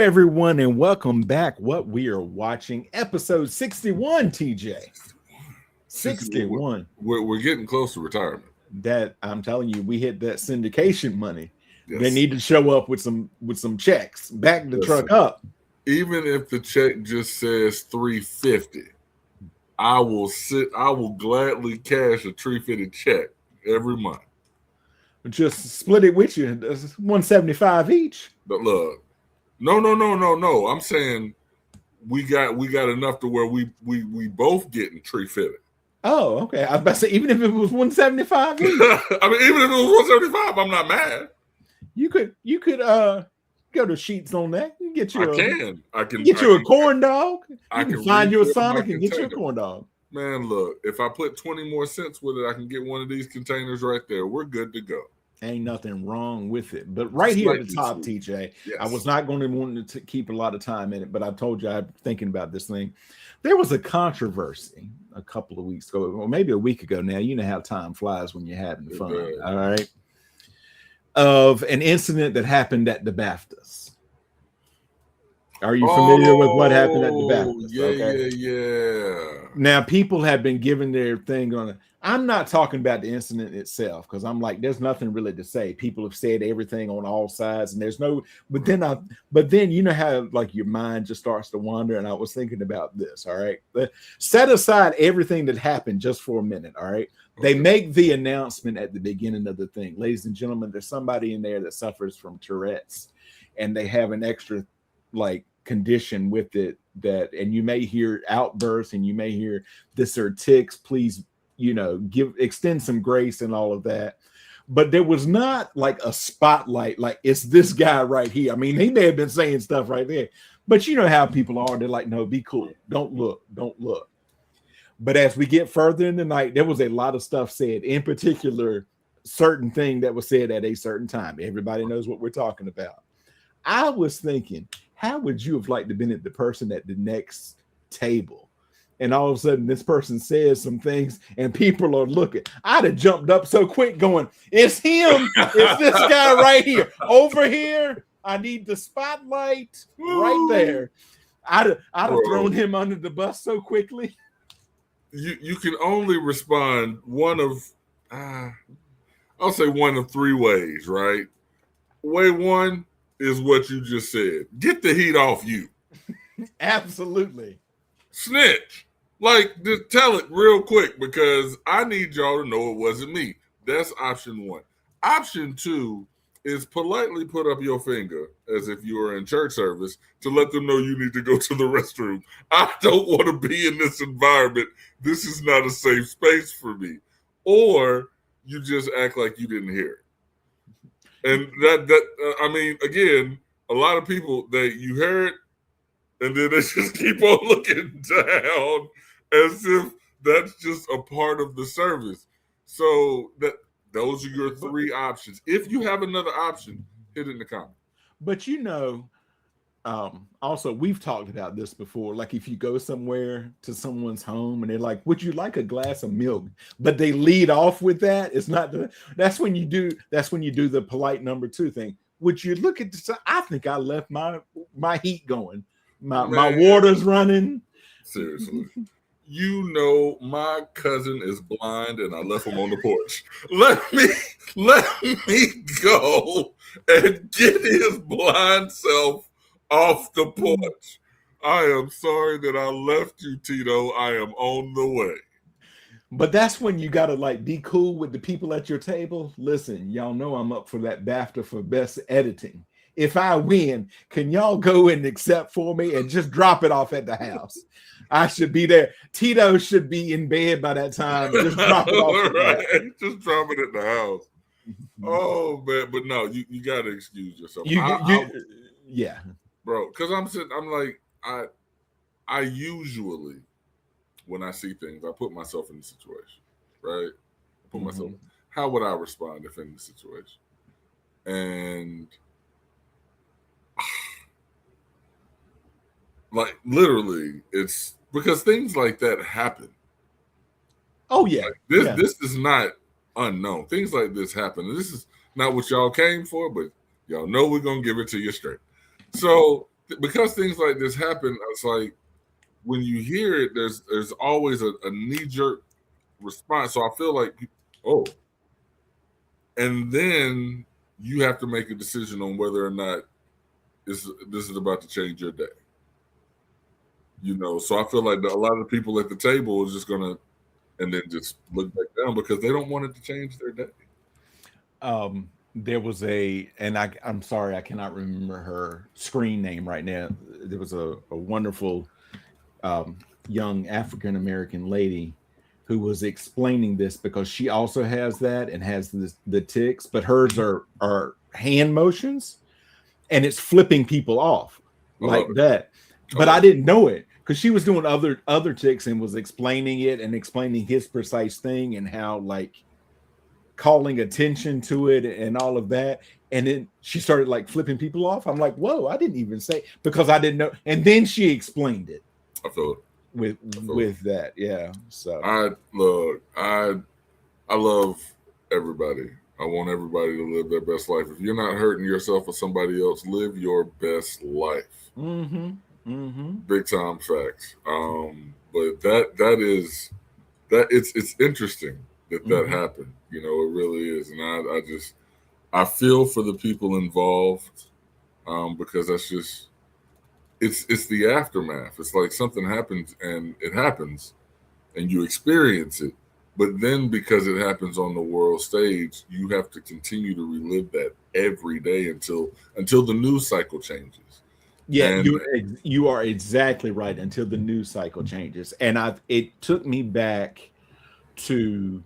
everyone, and welcome back. What we are watching, episode 61, TJ. 61. We're getting close to retirement. That I'm telling you, we hit that syndication money. Yes. They need to show up with some checks. Back the truck up. Even if the check just says $350, I will gladly cash a $350 check every month. Just split it with you. It's $175 each. But look, no. I'm saying we got enough to where we both getting $350. Oh, okay. I was about to say, even if it was $175 each. I mean, even if it was $175, I'm not mad. You could go to Sheets on that and get you I can get you a corn dog. I can find you a Sonic and get you a corn dog. Man, look, if I put 20 more cents with it, I can get one of these containers right there. We're good to go. Ain't nothing wrong with it. But right here at the top, TJ, yes. I was not going to want to keep a lot of time in it, but I told you I'm thinking about this thing. There was a controversy a couple of weeks ago, or maybe a week ago now. You know how time flies when you're having fun. Yeah. All right. Of an incident that happened at the BAFTAs. Are you familiar with what happened at the BAFTAs? Yeah. Now, people have been giving their thing on it. I'm not talking about the incident itself because I'm like, there's nothing really to say. People have said everything on all sides, and there's no. But then you know how like your mind just starts to wander. And I was thinking about this. All right, but set aside everything that happened just for a minute. All right, they make the announcement at the beginning of the thing, ladies and gentlemen. There's somebody in there that suffers from Tourette's, and they have an extra like condition with it that, and you may hear outbursts, and you may hear this or tics. Please, extend some grace and all of that. But there was not like a spotlight, like it's this guy right here. I mean, he may have been saying stuff right there, but you know how people are. They're like, no, be cool. Don't look. But as we get further in the night, there was a lot of stuff said, in particular, certain thing that was said at a certain time. Everybody knows what we're talking about. I was thinking, how would you have liked to been at the person at the next table? And all of a sudden, this person says some things, and people are looking. I'd have jumped up so quick, going, "It's him! It's this guy right here, over here. I need the spotlight right there." I'd have thrown him under the bus so quickly. You can only respond one of, I'll say one of three ways, right? Way one is what you just said. Get the heat off you. Absolutely. Snitch. Like, just tell it real quick because I need y'all to know it wasn't me. That's option one. Option two is politely put up your finger as if you were in church service to let them know you need to go to the restroom. I don't want to be in this environment. This is not a safe space for me. Or you just act like you didn't hear it. And I mean, again, a lot of people, you hear it, and then they just keep on looking down as if that's just a part of the service. So those are your three options. If you have another option, hit it in the comments. But also we've talked about this before. Like if you go somewhere to someone's home and they're like, "Would you like a glass of milk?" But they lead off with that. It's not that's when you do the polite number two thing. Would you look at this? I think I left my heat going. My water's running. Seriously. My cousin is blind and I left him on the porch. Let me go and get his blind self off the porch. I am sorry that I left you, Tito. I am on the way. But that's when you got to like be cool with the people at your table. Listen, y'all know I'm up for that BAFTA for best editing. If I win, can y'all go and accept for me and just drop it off at the house? I should be there. Tito should be in bed by that time. Just drop it off. Right. Just drop it at the house. Oh man, but no, you gotta excuse yourself. Yeah, bro. Because I'm like, I usually when I see things, I put myself in the situation, right? I put myself. How would I respond if in the situation? And like literally, it's because things like that happen. Oh yeah, like this is not unknown. Things like this happen. And this is not what y'all came for, but y'all know we're gonna give it to you straight. So because things like this happen, it's like when you hear it, there's always a knee jerk response. So I feel like, oh, and then you have to make a decision on whether or not this is about to change your day. So I feel like a lot of the people at the table is just gonna and then just look back down because they don't want it to change their day. There was I'm sorry, I cannot remember her screen name right now. There was a wonderful young African American lady who was explaining this because she also has that and has the tics, but hers are hand motions, and it's flipping people off like that. But I didn't know it because she was doing other tics and was explaining it and explaining his precise thing and how like calling attention to it and all of that. And then she started like flipping people off. I'm like, whoa, I didn't even say, because I didn't know. And then she explained it. I feel it. With that, yeah. So I love everybody. I want everybody to live their best life. If you're not hurting yourself or somebody else, live your best life. Big time facts. But that it's interesting that happened. It really is, and I feel for the people involved, because that's just. It's the aftermath. It's like something happens and it happens and you experience it. But then because it happens on the world stage, you have to continue to relive that every day until the news cycle changes. Yeah, you are exactly right, until the news cycle changes. And it took me back to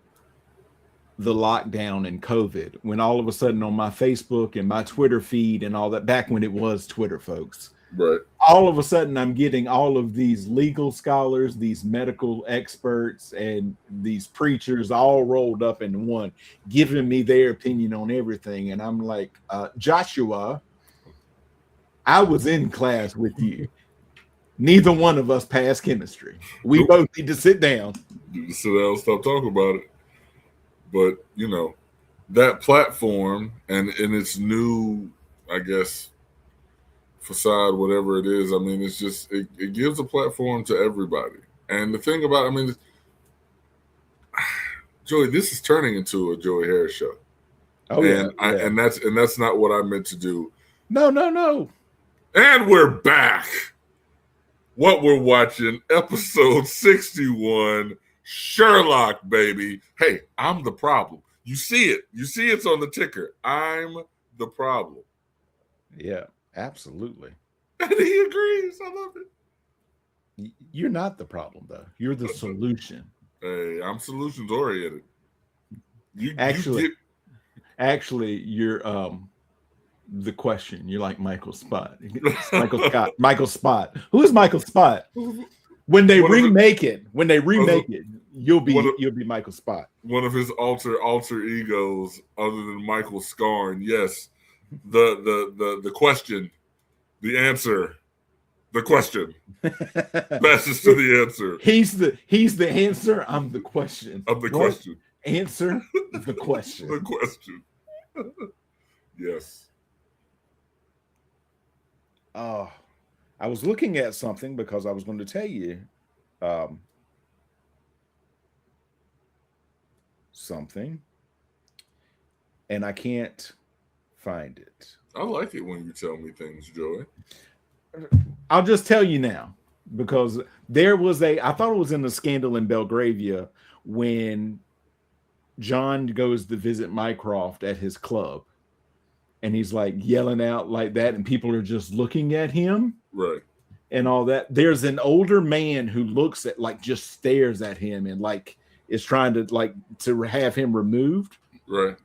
the lockdown and COVID, when all of a sudden on my Facebook and my Twitter feed and all that, back when it was Twitter, folks. Right. All of a sudden, I'm getting all of these legal scholars, these medical experts, and these preachers all rolled up in one, giving me their opinion on everything. And I'm like, Joshua, I was in class with you. Neither one of us passed chemistry. We both need to sit down. Sit down and stop talking about it. But, that platform and its new, I guess, facade, whatever it is, I mean, it's just it gives a platform to everybody. And the thing about, Joey, this is turning into a Joey Harris show. Oh, and and that's not what I meant to do. No. And we're back. What we're watching, episode 61, Sherlock, baby. Hey, I'm the problem. You see it. You see it's on the ticker. I'm the problem. Yeah. Absolutely. And he agrees. I love it. You're not the problem, though. You're the solution. Hey, I'm solutions oriented. Actually, you're the question. You're like Michael Spot. Michael Scott. Michael Spot. Who is Michael Spot? When they remake it, you'll be Michael Spot. One of his alter egos, other than Michael Scarn. Yes. The question, the answer, the question passes to the answer. He's the answer. I'm the question. I'm the question. Answer the question. The question. Yes. I was looking at something because I was going to tell you something, and I can't find it. I like it when you tell me things, Joey. I'll just tell you now, because there was I thought it was in the scandal in Belgravia when John goes to visit Mycroft at his club, and he's like yelling out like that, and people are just looking at him. Right. And all that. There's an older man who looks at, like, just stares at him and like is trying to have him removed. Right.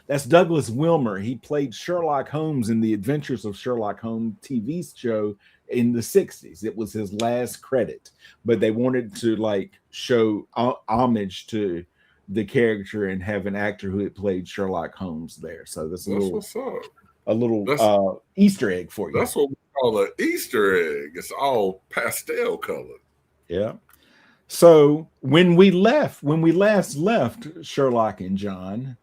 That's Douglas Wilmer. He played Sherlock Holmes in the Adventures of Sherlock Holmes TV show in the 60s. It was his last credit, but they wanted to like show homage to the character and have an actor who had played Sherlock Holmes there. So that's what's up. A little Easter egg for you. That's what we call an Easter egg. It's all pastel colored. Yeah. So when we last left Sherlock and John,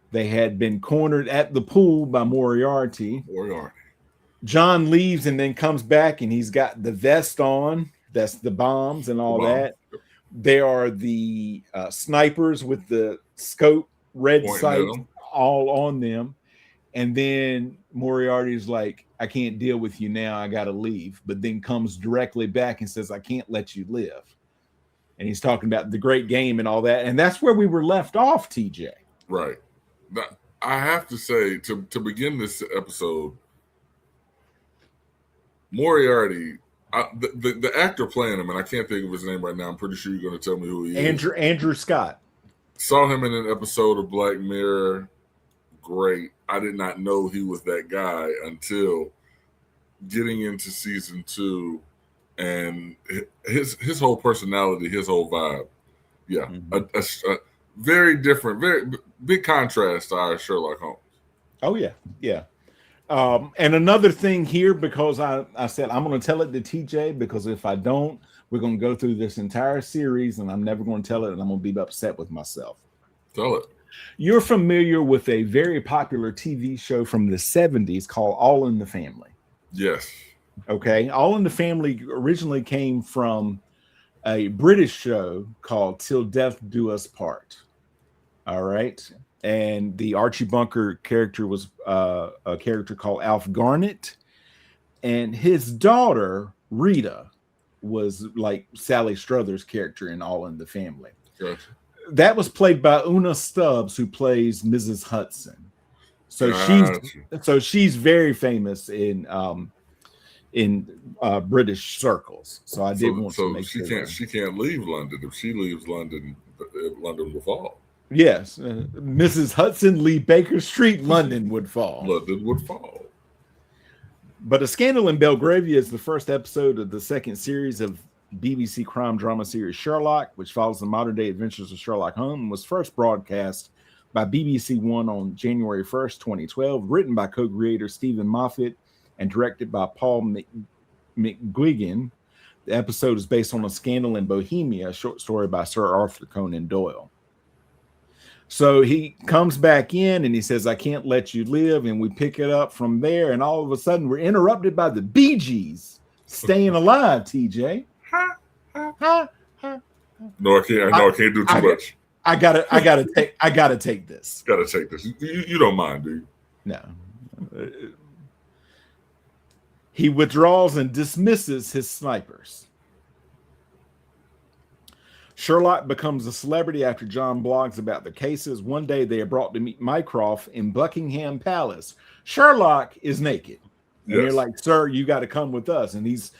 they had been cornered at the pool by Moriarty. John leaves and then comes back, and he's got the vest on. That's the bombs and all that. There are the snipers with the scope red Pointing at sights him. all on them. And then Moriarty's like, I can't deal with you now. I got to leave. But then comes directly back and says, I can't let you live. And he's talking about the great game and all that. And that's where we were left off, TJ. Right. Now, I have to say, to begin this episode, Moriarty, the actor playing him, and I can't think of his name right now. I'm pretty sure you're going to tell me who he is. Andrew Scott. Saw him in an episode of Black Mirror. Great. I did not know he was that guy until getting into season 2, and his whole personality, his whole vibe. Yeah, a very different, very big contrast to our Sherlock Holmes. Oh yeah, yeah. And another thing here, because I said I'm going to tell it to TJ, because if I don't, we're going to go through this entire series and I'm never going to tell it, and I'm going to be upset with myself. Tell it. You're familiar with a very popular TV show from the 70s called All in the Family. Yes. Okay. All in the Family originally came from a British show called Till Death Do Us Part. All right. And the Archie Bunker character was a character called Alf Garnett. And his daughter, Rita, was like Sally Struthers' character in All in the Family. Gotcha. That was played by Una Stubbs, who plays Mrs. Hudson. So she's very famous in British circles. So I did want to make sure. She can't leave London. If she leaves London, London will fall. Yes, Mrs. Hudson Lee Baker Street, London would fall. London would fall. But A Scandal in Belgravia is the first episode of the second series of BBC crime drama series Sherlock, which follows the modern-day adventures of Sherlock Holmes, and was first broadcast by BBC One on January 1st, 2012, written by co-creator Stephen Moffat and directed by Paul McGuigan. The episode is based on A Scandal in Bohemia, a short story by Sir Arthur Conan Doyle. So he comes back in and he says, I can't let you live, and we pick it up from there, and all of a sudden we're interrupted by the Bee Gees, Staying Alive, TJ. No, I can't. I can't do too much. I gotta take this. Gotta take this. You don't mind, do you? No. He withdraws and dismisses his snipers. Sherlock becomes a celebrity after John blogs about the cases. One day they are brought to meet Mycroft in Buckingham Palace. Sherlock is naked. And they're like, sir, you got to come with us. And he's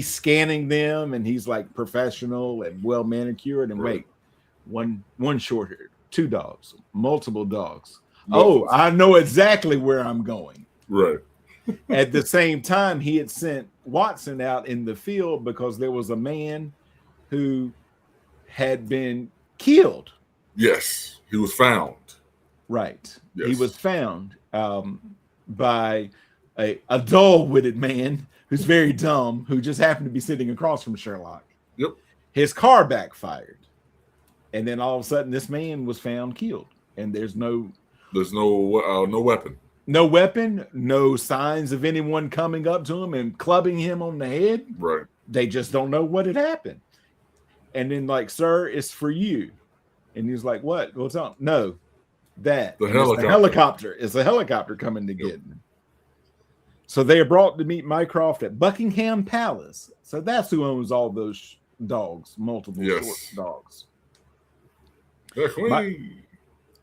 scanning them, and he's like professional and well manicured. And wait, one short hair, 2 dogs, multiple dogs. Oh, I know exactly where I'm going. Right. At the same time, he had sent Watson out in the field because there was a man who had been killed. Yes, he was found. Right. Yes. He was found by a dull-witted man who's very dumb, who just happened to be sitting across from Sherlock. Yep. His car backfired. And then all of a sudden, this man was found killed. And there's no weapon. No weapon, no signs of anyone coming up to him and clubbing him on the head. Right. They just don't know what had happened. And then, like, sir, it's for you. And he's like, what? What's up? No, that. The helicopter. It's a helicopter coming to get me. So they are brought to meet Mycroft at Buckingham Palace. So that's who owns all those dogs, multiple short dogs. The Queen.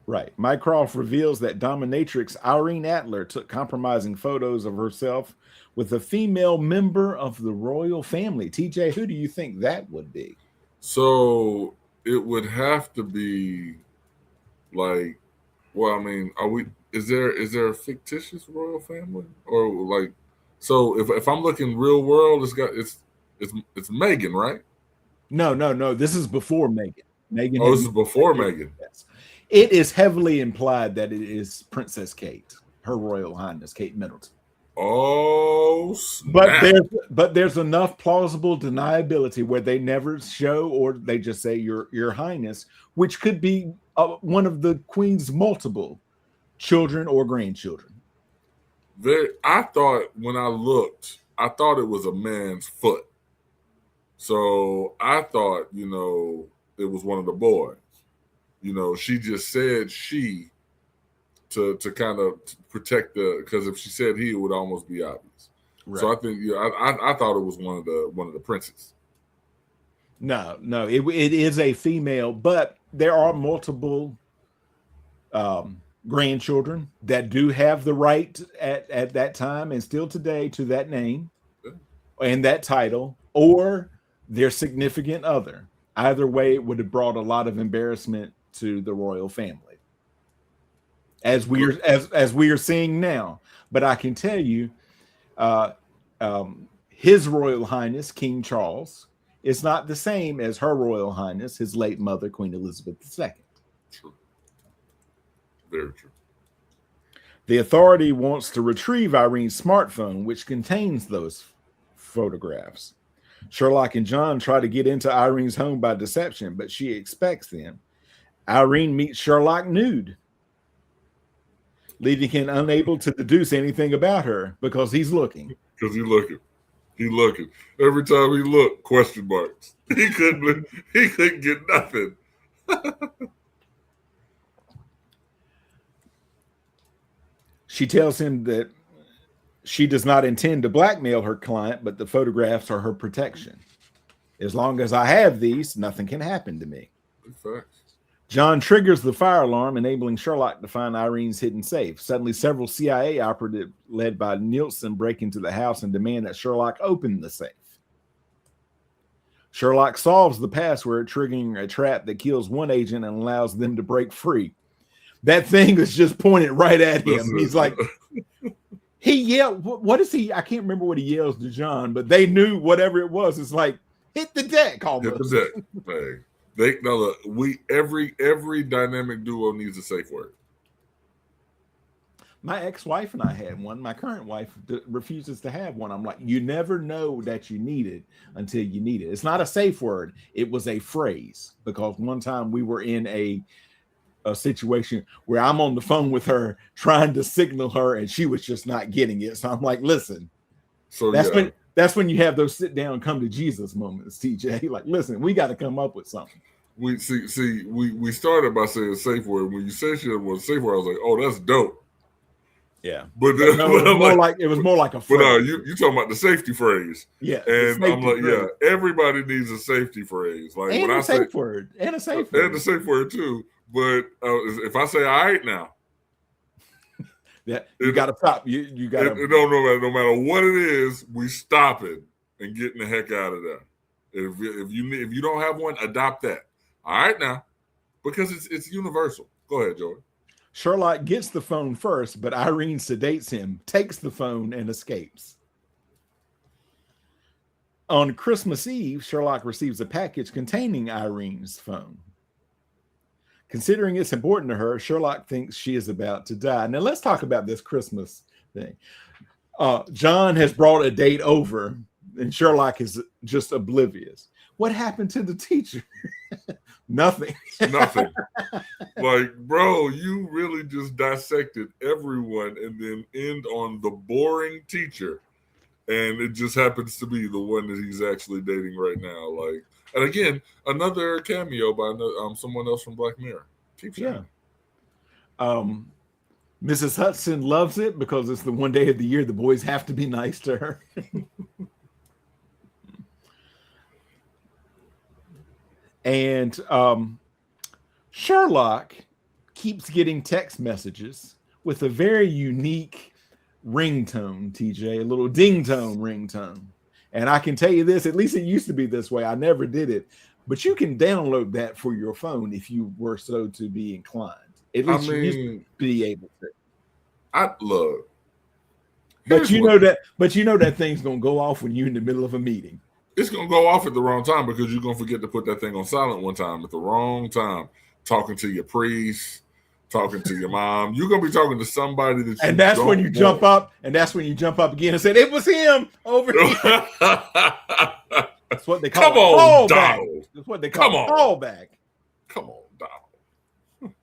Right. Mycroft reveals that dominatrix Irene Adler took compromising photos of herself with a female member of the royal family. TJ, who do you think that would be? So it would have to be like, well, I mean, is there a fictitious royal family? Or like, so if I'm looking real world, it's Meghan, right? No. This is before Meghan. This is before Meghan. Yes. It is heavily implied that it is Princess Kate, Her Royal Highness Kate Middleton. Oh, snap. But there's enough plausible deniability where they never show, or they just say Your Highness, which could be one of the Queen's multiple children or grandchildren. I thought when I looked, I thought it was a man's foot. So I thought, it was one of the boys. She just said she to kind of protect because if she said he, it would almost be obvious. Right. So I think I thought it was one of the princes. No, it is a female, but there are multiple grandchildren that do have the right at that time and still today to that name and that title or their significant other. Either way, it would have brought a lot of embarrassment to the royal family, as we are seeing now. But I can tell you, His Royal Highness King Charles is not the same as Her Royal Highness, his late mother, Queen Elizabeth II. True. Very true. The authority wants to retrieve Irene's smartphone, which contains those photographs. Sherlock and John try to get into Irene's home by deception, but she expects them. Irene meets Sherlock nude, leaving him unable to deduce anything about her because he's looking. Because he's looking. He looking. Every time he looked, question marks. He couldn't get nothing. She tells him that she does not intend to blackmail her client, but the photographs are her protection. As long as I have these, nothing can happen to me. Good facts. John triggers the fire alarm, enabling Sherlock to find Irene's hidden safe. Suddenly, several CIA operatives led by Nielsen break into the house and demand that Sherlock open the safe. Sherlock solves the password, triggering a trap that kills one agent and allows them to break free. That thing is just pointed right at him. He's like, he yelled, what is he? I can't remember what he yells to John, but they knew whatever it was. It's like, hit the deck almost. Hit the deck. Every dynamic duo needs a safe word. My ex-wife and I had one. My current wife refuses to have one. I'm like, you never know that you need it until you need it. It's not a safe word. It was a phrase, because one time we were in a situation where I'm on the phone with her trying to signal her and she was just not getting it. So I'm like, listen, so that's when you have those sit down, come to Jesus moments, TJ. Like, listen, we got to come up with something. We started by saying safe word. When you said she was a safe word, I was like, oh, that's dope. Yeah, but no, it was more like a phrase. But you talking about the safety phrase? Yeah, and I'm like, phrase. Yeah, everybody needs a safety phrase. Like and when a safe word, and a safe word, and a safe word too. But if I say all right now, yeah, you got to stop. You got to. No matter what it is, we stop it and getting the heck out of there. If you don't have one, adopt that. All right now, because it's universal. Go ahead, Jordan. Sherlock gets the phone first, but Irene sedates him, takes the phone, and escapes. On Christmas Eve, Sherlock receives a package containing Irene's phone. Considering it's important to her, Sherlock thinks she is about to die. Now, let's talk about this Christmas thing. John has brought a date over, and Sherlock is just oblivious. What happened to the teacher? Nothing. Nothing. Like, bro, you really just dissected everyone and then end on the boring teacher. And it just happens to be the one that he's actually dating right now. Like, and again, another cameo by someone else from Black Mirror. Yeah. Mrs. Hudson loves it because it's the one day of the year the boys have to be nice to her. And Sherlock keeps getting text messages with a very unique ringtone, TJ, a little ding tone ringtone. And I can tell you this, at least it used to be this way. I never did it. But you can download that for your phone if you were so to be inclined. At least you used to be able to. I love. But you know that thing's gonna go off when you're in the middle of a meeting. It's going to go off at the wrong time because you're going to forget to put that thing on silent one time at the wrong time. Talking to your priest, talking to your mom. You're going to be talking to somebody that you And that's when you jump up, and that's when you jump up again and say, it was him over here. That's what they call a callback. That's what they call a callback. Come on, Donald.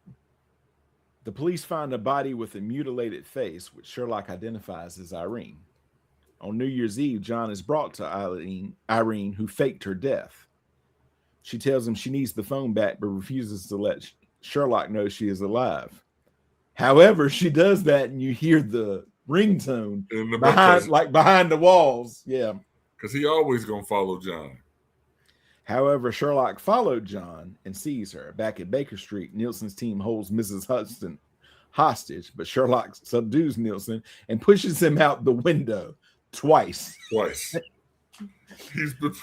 The police find a body with a mutilated face, which Sherlock identifies as Irene. On New Year's Eve, John is brought to Irene, who faked her death. She tells him she needs the phone back, but refuses to let Sherlock know she is alive. However, she does that, and you hear the ringtone behind the walls. Yeah, because he always gonna follow John. However, Sherlock followed John and sees her. Back at Baker Street, Nielsen's team holds Mrs. Hudson hostage, but Sherlock subdues Nielsen and pushes him out the window twice. He's been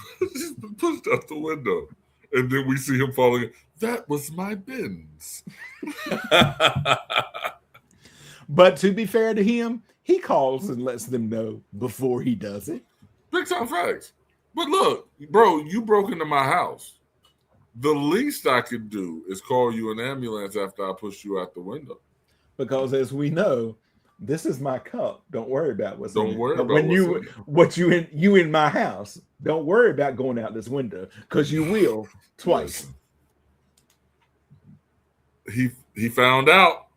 pushed out the window. And then we see him falling. That was my Benz. But to be fair to him, he calls and lets them know before he does it. Big time facts. But look, bro, you broke into my house. The least I could do is call you an ambulance after I pushed you out the window. Because as we know, this is my cup. Don't worry about what's in it. Don't worry about when you in my house. Don't worry about going out this window, because you will twice. He found out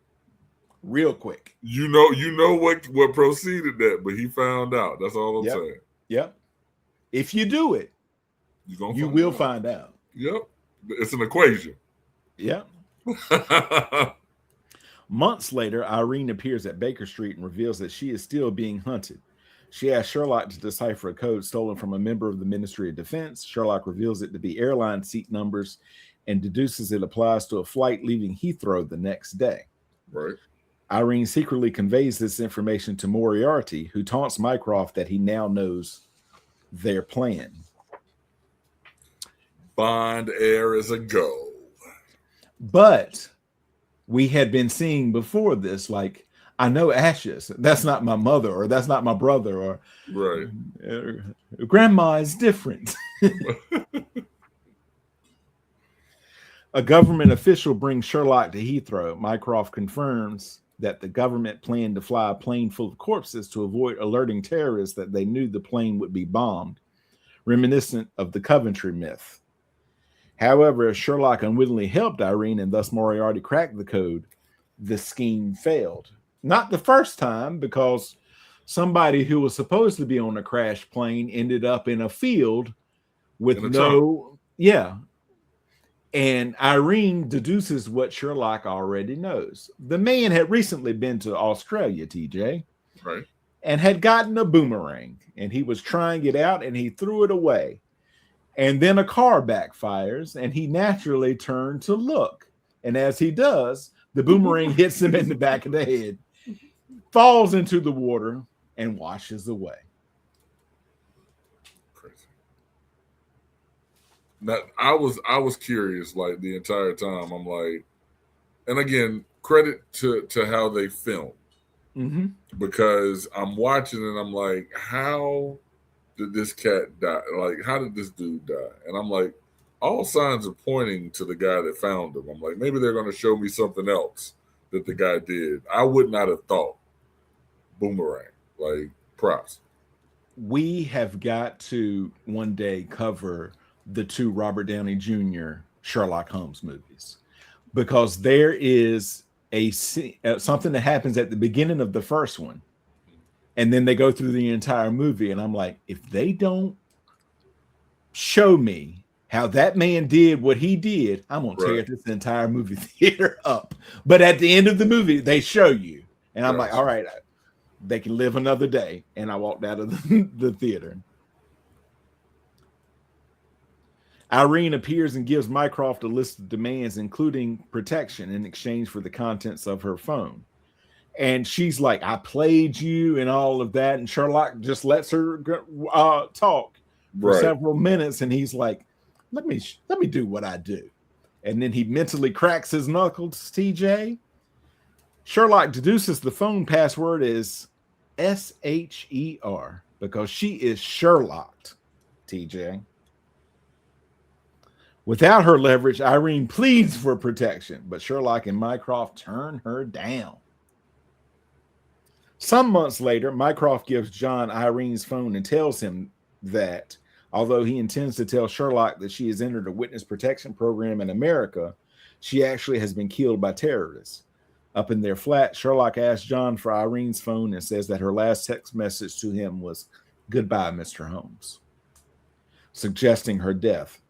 real quick. You know what proceeded that, but he found out. That's all I'm saying. Yep. If you do it, you will find out. Yep. It's an equation. Yep. Months later, Irene appears at Baker Street and reveals that she is still being hunted. She asks Sherlock to decipher a code stolen from a member of the Ministry of Defense. Sherlock reveals it to be airline seat numbers and deduces it applies to a flight leaving Heathrow the next day. Right. Irene secretly conveys this information to Moriarty, who taunts Mycroft that he now knows their plan. Bond Air is a go. But we had been seeing before this, like, I know Ashes. That's not my mother, or that's not my brother, or right. Grandma is different. A government official brings Sherlock to Heathrow. Mycroft confirms that the government planned to fly a plane full of corpses to avoid alerting terrorists that they knew the plane would be bombed, reminiscent of the Coventry myth. However, as Sherlock unwittingly helped Irene and thus Moriarty cracked the code, the scheme failed. Not the first time, because somebody who was supposed to be on a crash plane ended up in a field with And Irene deduces what Sherlock already knows. The man had recently been to Australia, TJ, right, and had gotten a boomerang, and he was trying it out, and he threw it away. And then a car backfires, and he naturally turned to look. And as he does, the boomerang hits him in the back of the head, falls into the water, and washes away. Crazy. Now, I was curious, like, the entire time. I'm like, and again, credit to how they film. Mm-hmm. Because I'm watching and I'm like, how did this cat die? Like, how did this dude die? And I'm like, all signs are pointing to the guy that found him. I'm like, maybe they're going to show me something else that the guy did. I would not have thought. Boomerang. Like, props. We have got to one day cover the 2 Robert Downey Jr. Sherlock Holmes movies, because there is something that happens at the beginning of the first one, and then they go through the entire movie, and I'm like, if they don't show me how that man did what he did, I'm gonna tear this entire movie theater up. But at the end of the movie, they show you, and I'm like, all right, they can live another day. And I walked out of the theater. Irene appears and gives Mycroft a list of demands, including protection in exchange for the contents of her phone. And she's like, I played you and all of that. And Sherlock just lets her talk for several minutes. And he's like, let me do what I do. And then he mentally cracks his knuckles, TJ. Sherlock deduces the phone password is SHER, because she is Sherlocked, TJ. Without her leverage, Irene pleads for protection, but Sherlock and Mycroft turn her down. Some months later, Mycroft gives John Irene's phone and tells him that, although he intends to tell Sherlock that she has entered a witness protection program in America, she actually has been killed by terrorists. Up in their flat, Sherlock asks John for Irene's phone and says that her last text message to him was, "Goodbye, Mr. Holmes," suggesting her death.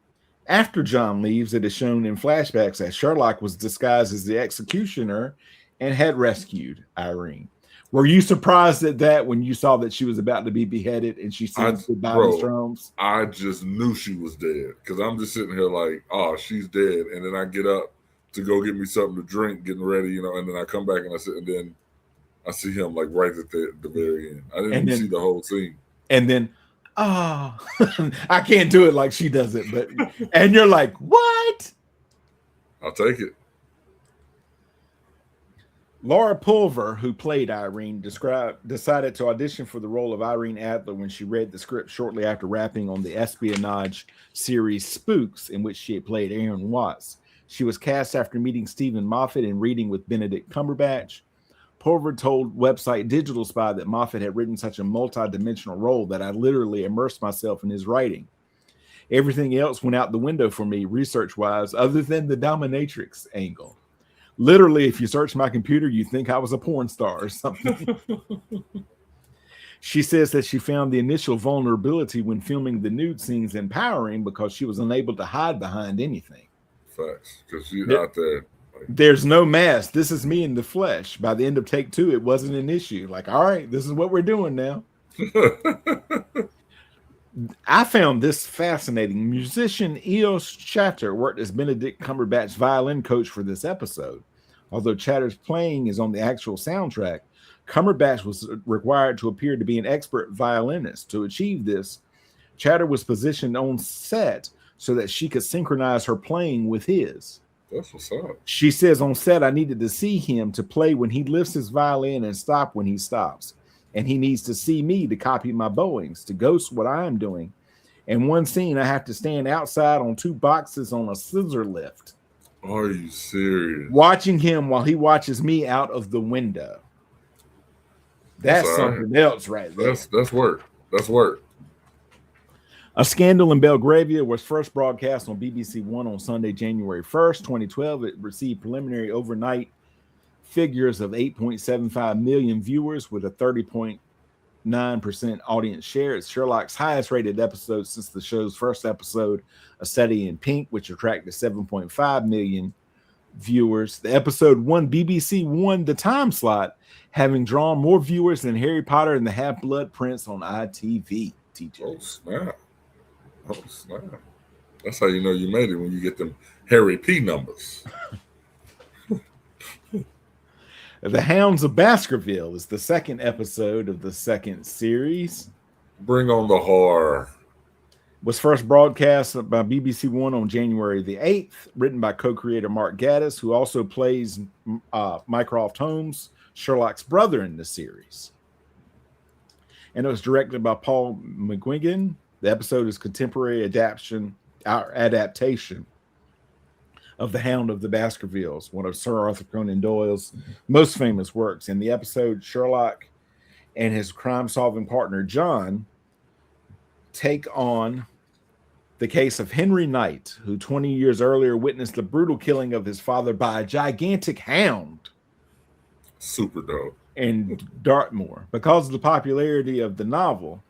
After John leaves, it is shown in flashbacks that Sherlock was disguised as the executioner and had rescued Irene. Were you surprised at that when you saw that she was about to be beheaded and she said goodbye, Mr. Holmes? I just knew she was dead because I'm just sitting here like, oh, she's dead. And then I get up to go get me something to drink, getting ready, and then I come back and I sit, and then I see him like right at the very end. I didn't even see the whole scene. And then, I can't do it like she does it, but and you're like, what? I'll take it. Laura Pulver, who played Irene, decided to audition for the role of Irene Adler when she read the script shortly after wrapping on the espionage series Spooks, in which she had played Aaron Watts. She was cast after meeting Stephen Moffat and reading with Benedict Cumberbatch. Pulver told website Digital Spy that Moffat had written such a multi-dimensional role that I literally immersed myself in his writing. Everything else went out the window for me, research-wise, other than the dominatrix angle. Literally, if you search my computer, you think I was a porn star or something. She says that she found the initial vulnerability when filming the nude scenes empowering because she was unable to hide behind anything. Facts, because she's out there. There's no mask. This is me in the flesh. By the end of take 2, it wasn't an issue. Like, all right, this is what we're doing now. I found this fascinating. Musician Eos Chatter worked as Benedict Cumberbatch's violin coach for this episode. Although Chatter's playing is on the actual soundtrack, Cumberbatch was required to appear to be an expert violinist. To achieve this, Chatter was positioned on set so that she could synchronize her playing with his. That's what's up. She says, on set, I needed to see him to play when he lifts his violin and stop when he stops. And he needs to see me to copy my bowings, to ghost what I'm doing. In one scene, I have to stand outside on 2 boxes on a scissor lift. Are you serious? Watching him while he watches me out of the window. That's something else right there. That's work. That's work. A Scandal in Belgravia was first broadcast on BBC One on Sunday, January 1st, 2012. It received preliminary overnight figures of 8.75 million viewers with a 30.9% audience share. It's Sherlock's highest rated episode since the show's first episode, A Study in Pink, which attracted 7.5 million viewers. The episode won BBC One the time slot, having drawn more viewers than Harry Potter and the Half-Blood Prince on ITV. TJ. Oh, snap. Oh, snap. That's how you know you made it, when you get them Harry P numbers. The Hounds of Baskerville is the second episode of the second series. Bring on the horror. Was first broadcast by BBC One on January the 8th, written by co-creator Mark Gatiss, who also plays Mycroft Holmes, Sherlock's brother in the series. And it was directed by Paul McGuigan. The episode is contemporary adaptation of The Hound of the Baskervilles, one of Sir Arthur Conan Doyle's most famous works. In the episode, Sherlock and his crime-solving partner, John, take on the case of Henry Knight, who 20 years earlier witnessed the brutal killing of his father by a gigantic hound. Super dope. In Dartmoor. Because of the popularity of the novel,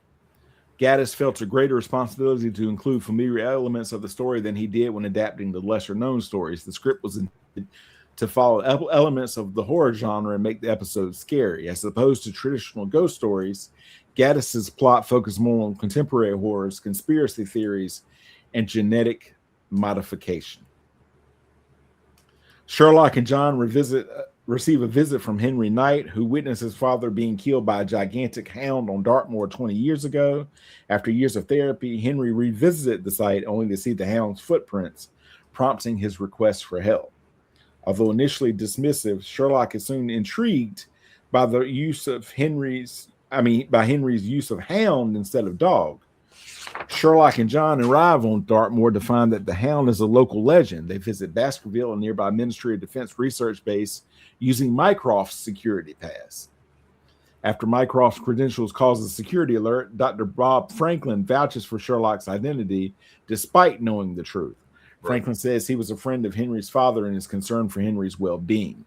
Gatiss felt a greater responsibility to include familiar elements of the story than he did when adapting the lesser-known stories. The script was intended to follow elements of the horror genre and make the episode scary. As opposed to traditional ghost stories, Gaddis's plot focused more on contemporary horrors, conspiracy theories, and genetic modification. Sherlock and John receive a visit from Henry Knight, who witnessed his father being killed by a gigantic hound on Dartmoor 20 years ago. After years of therapy, Henry revisited the site only to see the hound's footprints, prompting his request for help. Although initially dismissive, Sherlock is soon intrigued by the use of Henry's use of hound instead of dog. Sherlock and John arrive on Dartmoor to find that the hound is a local legend. They visit Baskerville, a nearby Ministry of Defense research base, using Mycroft's security pass. After Mycroft's credentials cause a security alert, Dr. Bob Franklin vouches for Sherlock's identity despite knowing the truth. Franklin says he was a friend of Henry's father and is concerned for Henry's well-being.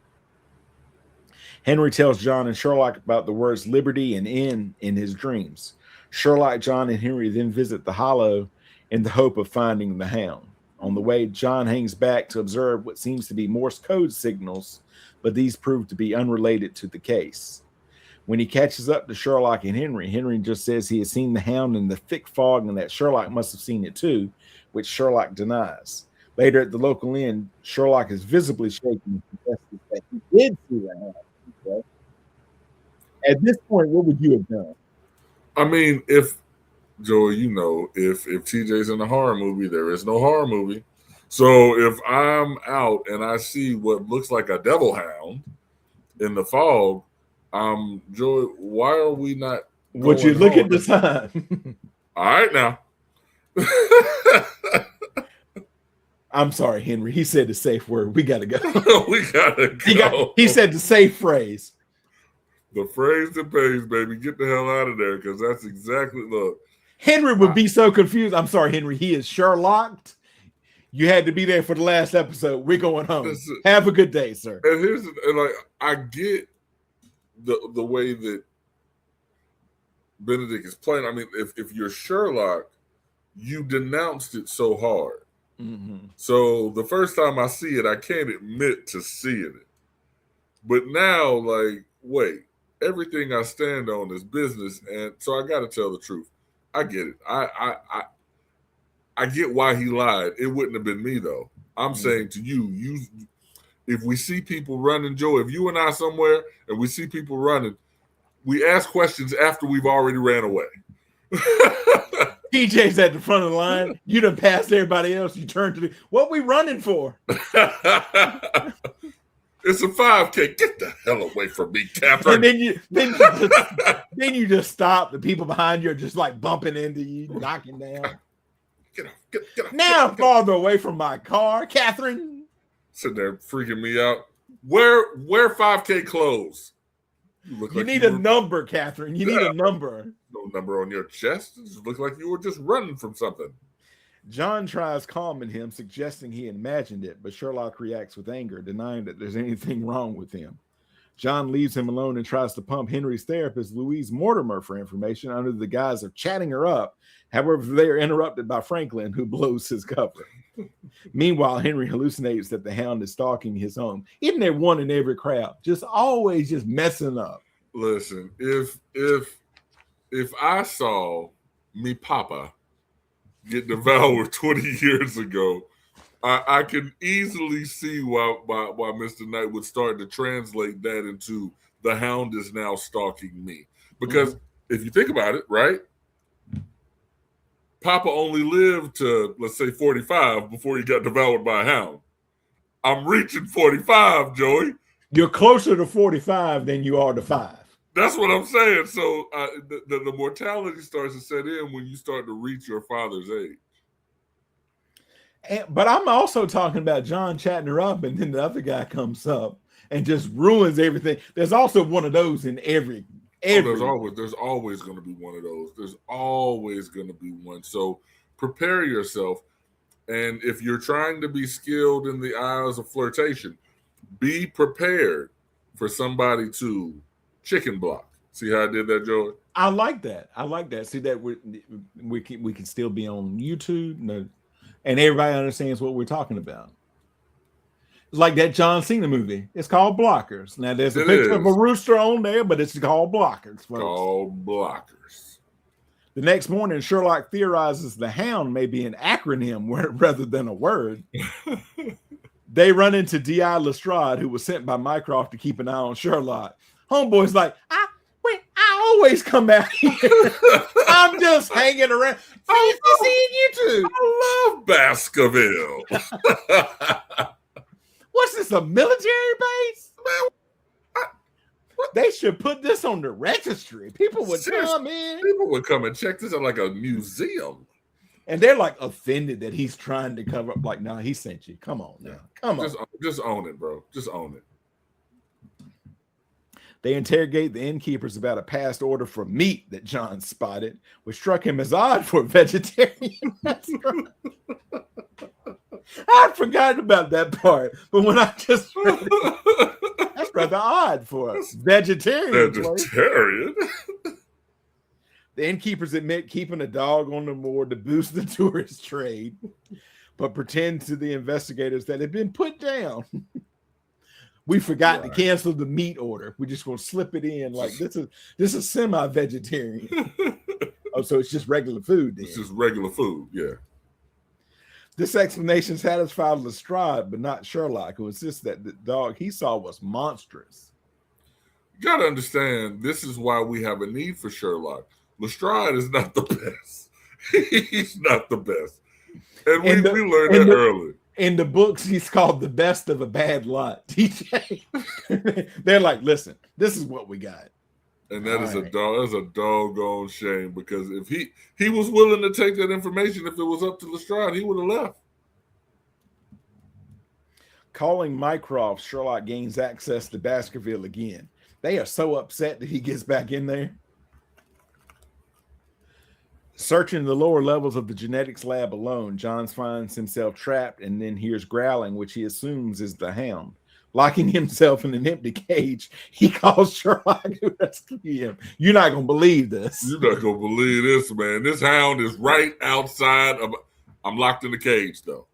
Henry tells John and Sherlock about the words liberty and inn in his dreams. Sherlock, John, and Henry then visit the Hollow in the hope of finding the Hound. On the way, John hangs back to observe what seems to be Morse code signals, but these prove to be unrelated to the case. When he catches up to Sherlock and Henry, Henry just says he has seen the Hound in the thick fog and that Sherlock must have seen it too, which Sherlock denies. Later at the local inn, Sherlock is visibly shaking and confesses that he did see the Hound. Okay? At this point, what would you have done? I mean, if Joey, if TJ's in a horror movie, there is no horror movie. So if I'm out and I see what looks like a devil hound in the fog, Joey, why are we not? Would you look at the sign? All right, now. I'm sorry, Henry. He said the safe word. We got to go. We got to go. He said the safe phrase. The phrase that pays, baby. Get the hell out of there, because that's exactly, look. Henry would be so confused. I'm sorry, Henry. He is Sherlocked. You had to be there for the last episode. We're going home. Have a good day, sir. And I get the way that Benedict is playing. I mean, if you're Sherlock, you denounced it so hard. Mm-hmm. So the first time I see it, I can't admit to seeing it. But now, like, wait, everything I stand on is business, and so I got to tell the truth. I get it. I get why he lied. It wouldn't have been me though. I'm saying to you, if we see people running, Joe, if you and I somewhere and we see people running, we ask questions after we've already ran away. PJ's at the front of the line. You done passed everybody else. You turn to what we running for? It's a 5K. Get the hell away from me, Catherine. And then you just stop. The people behind you are just like bumping into you, knocking down. Get off. Now farther away from my car, Catherine. Sitting there freaking me out. Wear 5K clothes. You need a number, Catherine. You need a number. No number on your chest. It just looked like you were just running from something. John tries calming him, suggesting he imagined it, but Sherlock reacts with anger, denying that there's anything wrong with him. John leaves him alone and tries to pump Henry's therapist, Louise Mortimer, for information under the guise of chatting her up. However, they are interrupted by Franklin, who blows his cover. Meanwhile, Henry hallucinates that the Hound is stalking his home. Isn't there one in every crowd? Just always just messing up. Listen, if I saw me papa get devoured 20 years ago, I can easily see why Mr. Knight would start to translate that into the Hound is now stalking me. Because if you think about it, right? Papa only lived to, let's say, 45 before he got devoured by a hound. I'm reaching 45, Joey. You're closer to 45 than you are to 5. That's what I'm saying. So the mortality starts to set in when you start to reach your father's age. But I'm also talking about John chatting her up, and then the other guy comes up and just ruins everything. There's also one of those in every. There's always going to be one of those. There's always going to be one. So prepare yourself. And if you're trying to be skilled in the aisles of flirtation, be prepared for somebody to chicken block. See how I did that, Joey? I like that. See that we can still be on YouTube, and everybody understands what we're talking about. It's like that John Cena movie. It's called Blockers. Now, there's a picture of a rooster on there, but it's called Blockers. Folks. Called Blockers. The next morning, Sherlock theorizes the Hound may be an acronym rather than a word. They run into D.I. Lestrade, who was sent by Mycroft to keep an eye on Sherlock. Homeboy's like, I always come out here. I'm just hanging around. Seeing you too. I love Baskerville. What's this, a military base? They should put this on the registry. People would come in. People would come and check this out like a museum. And they're like offended that he's trying to cover up. Like, he sent you. Come on now. Come on. Just own it, bro. Just own it. They interrogate the innkeepers about a past order for meat that John spotted, which struck him as odd for a vegetarian. I'd forgotten about that part, but when I just read it, that's rather odd for a vegetarian place. Vegetarian. The innkeepers admit keeping a dog on the moor to boost the tourist trade, but pretend to the investigators that it had been put down. We forgot to cancel the meat order. We're just gonna slip it in like this is semi-vegetarian. Oh, so it's just regular food then. It's just regular food, yeah. This explanation satisfied Lestrade, but not Sherlock, who insists that the dog he saw was monstrous. You gotta understand, this is why we have a need for Sherlock. Lestrade is not the best. He's not the best. And we learned that early. In the books, he's called the best of a bad lot. TJ. They're like, listen, this is what we got. And that's a doggone shame, because if he was willing to take that information, if it was up to Lestrade, he would have left. Calling Mycroft, Sherlock gains access to Baskerville again. They are so upset that he gets back in there. Searching the lower levels of the genetics lab alone, Johns finds himself trapped and then hears growling, which he assumes is the hound. Locking himself in an empty cage, he calls Sherlock to rescue him. You're not going to believe this. You're not going to believe this, man. This hound is right outside of... I'm locked in the cage, though.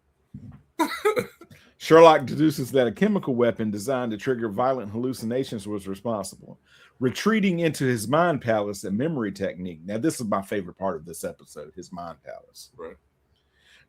Sherlock deduces that a chemical weapon designed to trigger violent hallucinations was responsible. Retreating into his mind palace, a memory technique. Now, this is my favorite part of this episode, his mind palace. Right.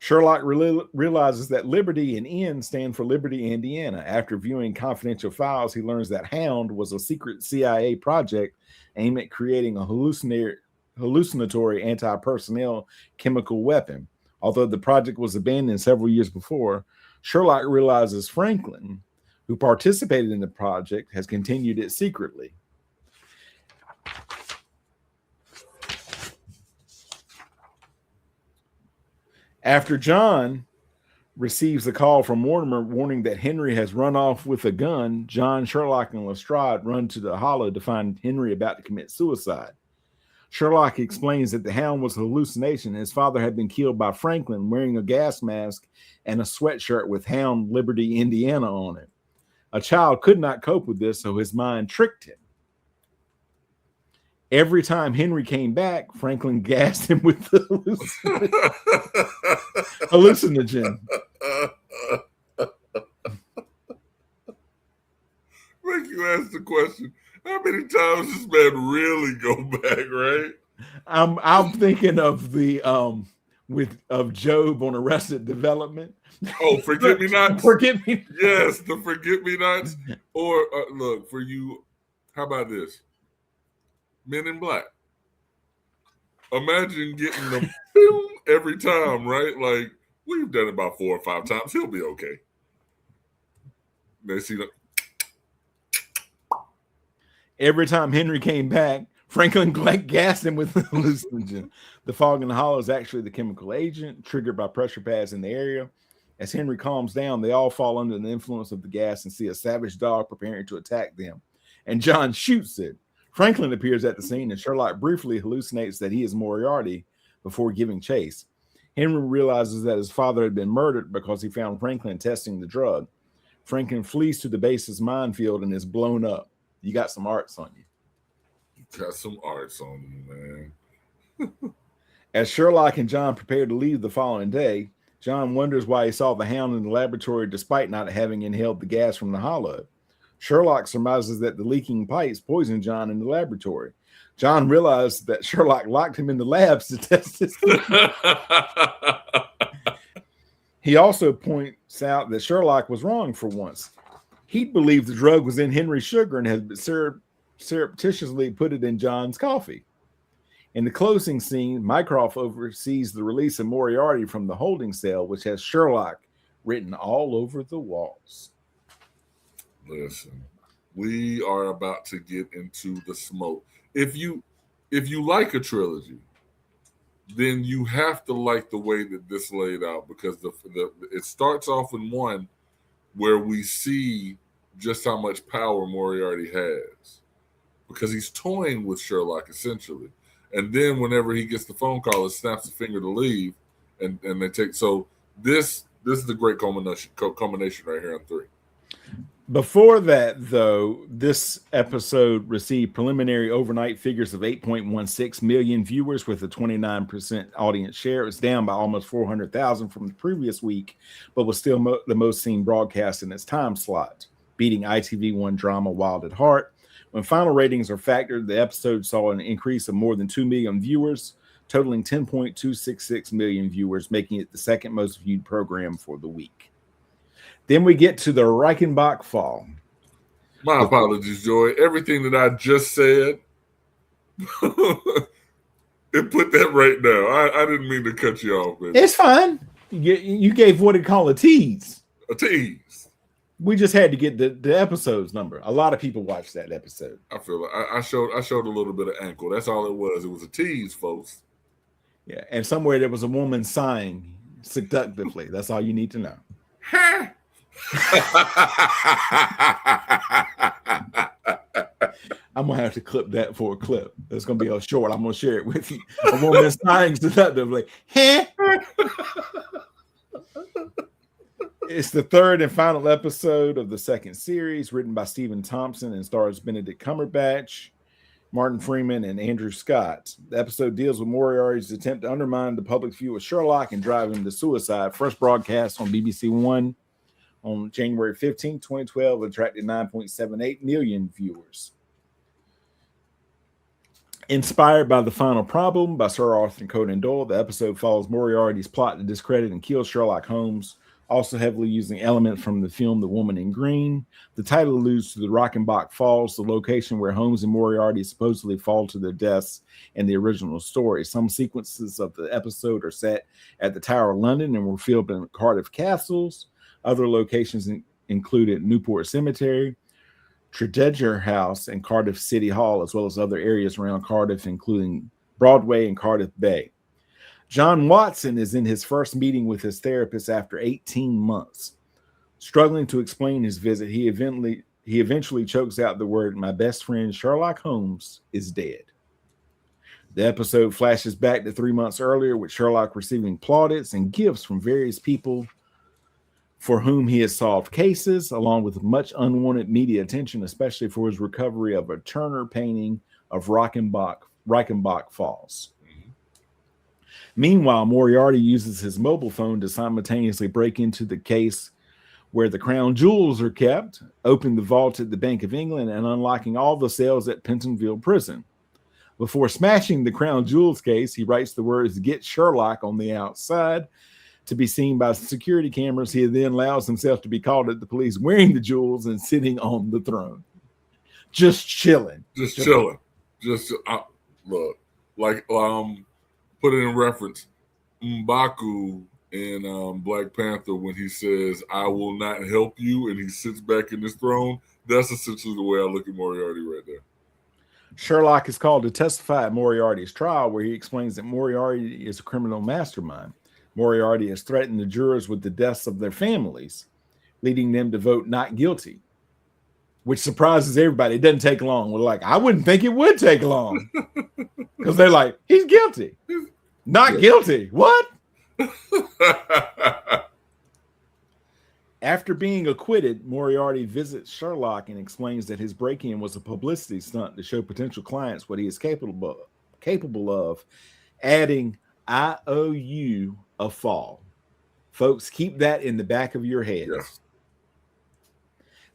Sherlock realizes that Liberty and N stand for Liberty, Indiana. After viewing confidential files, he learns that Hound was a secret CIA project aimed at creating a hallucinatory anti-personnel chemical weapon. Although the project was abandoned several years before, Sherlock realizes Franklin, who participated in the project, has continued it secretly. After John receives a call from Mortimer warning that Henry has run off with a gun, John, Sherlock, and Lestrade run to the hollow to find Henry about to commit suicide. Sherlock explains that the hound was a hallucination. His father had been killed by Franklin wearing a gas mask and a sweatshirt with Hound Liberty, Indiana on it. A child could not cope with this, so his mind tricked him. Every time Henry came back, Franklin gassed him with the hallucinogen. Make you ask the question, how many times this man really go back, right? I'm thinking of the of Job on Arrested Development. Oh, Forget Me Nots. Forget Me. Yes, the Forget Me Nots. Or look for you. How about this? Men in Black. Imagine getting the film every time, right? Like, we've done it about 4 or 5 times. He'll be okay. They see the. Every time Henry came back, Franklin gassed him with the hallucinogen. The fog in the hollow is actually the chemical agent triggered by pressure pads in the area. As Henry calms down, they all fall under the influence of the gas and see a savage dog preparing to attack them. And John shoots it. Franklin appears at the scene, and Sherlock briefly hallucinates that he is Moriarty before giving chase. Henry realizes that his father had been murdered because he found Franklin testing the drug. Franklin flees to the base's minefield and is blown up. You got some arts on you. Got some arts on you, man. As Sherlock and John prepare to leave the following day, John wonders why he saw the hound in the laboratory despite not having inhaled the gas from the hollow. Sherlock surmises that the leaking pipes poisoned John in the laboratory. John realized that Sherlock locked him in the labs to test his. He also points out that Sherlock was wrong for once. He believed the drug was in Henry's sugar and had surreptitiously put it in John's coffee. In the closing scene, Mycroft oversees the release of Moriarty from the holding cell, which has Sherlock written all over the walls. Listen, we are about to get into the smoke. If you like a trilogy, then you have to like the way that this laid out, because it starts off in one where we see just how much power Moriarty has, because he's toying with Sherlock essentially. And then whenever he gets the phone call, it snaps a finger to leave, and they take. So this is the great culmination right here on 3. Before that, though, this episode received preliminary overnight figures of 8.16 million viewers with a 29% audience share. It was down by almost 400,000 from the previous week, but was still the most seen broadcast in its time slot, beating ITV1 drama Wild at Heart. When final ratings are factored, the episode saw an increase of more than 2 million viewers, totaling 10.266 million viewers, making it the second most viewed program for the week. Then we get to the Reichenbach Fall. My apologies, Joy. Everything that I just said, it put that right now. I didn't mean to cut you off, man. It's fine. You gave what they call a tease. A tease. We just had to get the episode's number. A lot of people watched that episode. I feel like I showed a little bit of ankle. That's all it was. It was a tease, folks. Yeah, and somewhere there was a woman sighing seductively. That's all you need to know. I'm gonna have to clip that for a clip. It's gonna be a short. I'm gonna share it with you. A woman sighing seductively. It's the third and final episode of the second series, written by Stephen Thompson and stars Benedict Cumberbatch, Martin Freeman, and Andrew Scott. The episode deals with Moriarty's attempt to undermine the public's view of Sherlock and drive him to suicide. First broadcast on BBC One on January 15, 2012, attracted 9.78 million viewers. Inspired by The Final Problem by Sir Arthur Conan Doyle, the episode follows Moriarty's plot to discredit and kill Sherlock Holmes, also heavily using elements from the film The Woman in Green. The title alludes to the Reichenbach Falls, the location where Holmes and Moriarty supposedly fall to their deaths in the original story. Some sequences of the episode are set at the Tower of London and were filmed in Cardiff Castles. Other locations included Newport Cemetery, Tredegar House, and Cardiff City Hall, as well as other areas around Cardiff, including Broadway and Cardiff Bay. John Watson is in his first meeting with his therapist after 18 months. Struggling to explain his visit, he eventually chokes out the word, "My best friend Sherlock Holmes is dead." The episode flashes back to 3 months earlier, with Sherlock receiving plaudits and gifts from various people for whom he has solved cases, along with much unwanted media attention, especially for his recovery of a Turner painting of Reichenbach Falls. Meanwhile, Moriarty uses his mobile phone to simultaneously break into the case where the crown jewels are kept, open the vault at the Bank of England, and unlocking all the cells at Pentonville Prison. Before smashing the crown jewels case, he writes the words, "Get Sherlock" on the outside to be seen by security cameras. He then allows himself to be called at the police wearing the jewels and sitting on the throne. Just chilling. Just chilling. Just look, like put it in reference. M'Baku in Black Panther, when he says, "I will not help you," and he sits back in his throne, that's essentially the way I look at Moriarty right there. Sherlock is called to testify at Moriarty's trial, where he explains that Moriarty is a criminal mastermind. Moriarty has threatened the jurors with the deaths of their families, leading them to vote not guilty, which surprises everybody. It doesn't take long. We're like, I wouldn't think it would take long, because they're like, he's guilty. Not guilty. What? After being acquitted, Moriarty visits Sherlock and explains that his break-in was a publicity stunt to show potential clients what he is capable of, adding, "I owe you a fall." Folks, keep that in the back of your heads. Yes.